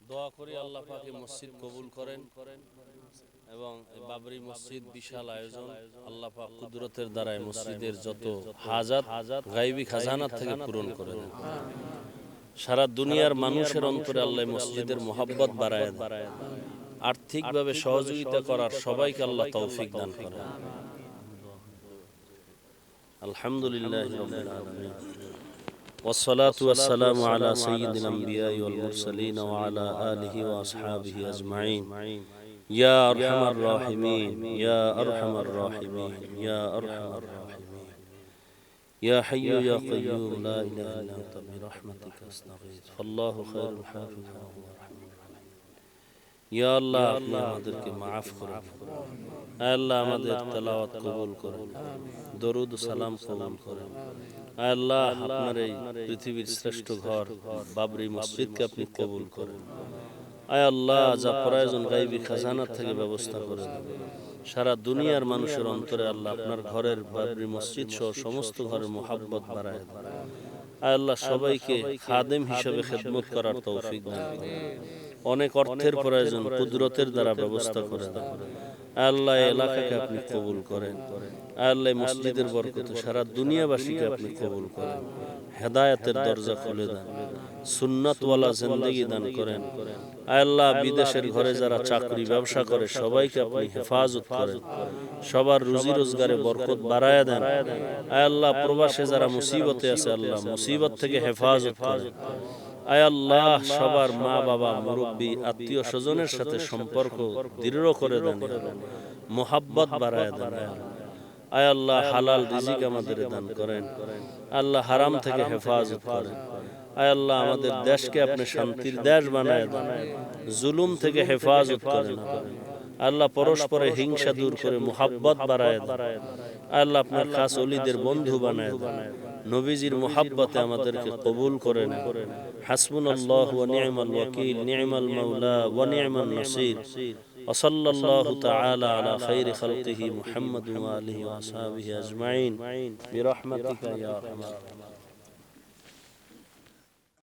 দোয়া করি আল্লাহ পাক এই মসজিদ কবুল করেন এবং এই বাবরি মসজিদ বিশাল আয়োজন, আল্লাহ পাক কুদরতের দ্বারা এই মসজিদের যত হাজাত গায়বী খাজানা থেকে পূরণ করে দেন। সারা দুনিয়ার মানুষের অন্তরে আল্লাহ মসজিদের মোহাব্বত বাড়ায় দেন। আর্থিকভাবে সহযোগিতা করার সবাইকে আল্লাহ তৌফিক দান করেন। আলহামদুলিল্লাহি রাব্বিল আলামিন والصلاة والسلام على سيد الأنبياء والمرسلين وعلى آله وأصحابه أجمعين يا أرحم الراحمين يا أرحم الراحمين يا أرحم الراحمين يا حي يا قيوم لا إله إلا أنت برحمتك أستغيث فالله خير الحافظ وهو أرحم الراحمين يا الله আপনি আমাদেরকে maaf করুন আল্লাহ আমাদের তেলাওয়াত কবুল করুন দরুদ ও সালাম কবুল করুন আল্লাহ আপনার এই পৃথিবীর শ্রেষ্ঠ ঘর বাবরি মসজিদকে আপনি কবুল করেন আয় আল্লাহ যা প্রয়োজন গায়বী খাজানা থেকে ব্যবস্থা করে দেন সারা দুনিয়ার মানুষের অন্তরে আল্লাহ আপনার ঘরের বাবরি মসজিদ সহ সমস্ত ঘরের মোহাব্বত বাড়ায় দেন আয় আল্লাহ সবাইকে খাদেম হিসেবে খেদমত করার তৌফিক দান করেন অনেক অর্থের প্রয়োজন কুদরতের দ্বারা ব্যবস্থা করে দেন আল্লাহ এলাকাকে আপনি কবুল করেন আল্লাহ মসজিদের বরকতে সারা দুনিয়াবাসীকে আপনি কবুল করেন হেদায়েতের দরজা খুলে দেন সুন্নাতওয়ালা জিন্দেগি দান করেন আল্লাহ বিদেশের ঘরে যারা চাকরি ব্যবসা করে সবাইকে আপনি হেফাজত করেন সবার রুজি রোজগারে বরকত বাড়ায়া দেন আল্লাহ প্রবাসে যারা মুসিবতে আছে আল্লাহ মুসিবত থেকে হেফাজত করেন আয় আল্লাহ সবার মা বাবা মুরব্বী আত্মীয় স্বজনের সাথে সম্পর্ক দৃঢ় করে দেন মোহাব্বত বাড়ায় দেন আয় আল্লাহ হালাল রিজিক আমাদের দান করেন আল্লাহ হারাম থেকে হেফাজত করেন আয় আল্লাহ আমাদের দেশকে আপনি শান্তির দেশ বানায় দেন জুলুম থেকে হেফাজত করেন আল্লাহ পরস্পরে হিংসা দূর করে মোহাব্বত বাড়ায় দেন আল্লাহ আপনার খাস ওলিদের বন্ধু বানায় দেন নবীজির মোহাব্বতে আমাদেরকে কবুল করেন হাসবুনাল্লাহু ওয়া নি'মাল ওয়াকিল নি'মাল মাওলা ওয়া নি'মান নাসির وصلى الله تعالى على خير خلقه محمد وآله وأصحابه أجمعين برحمتك يا أرحم الراحمين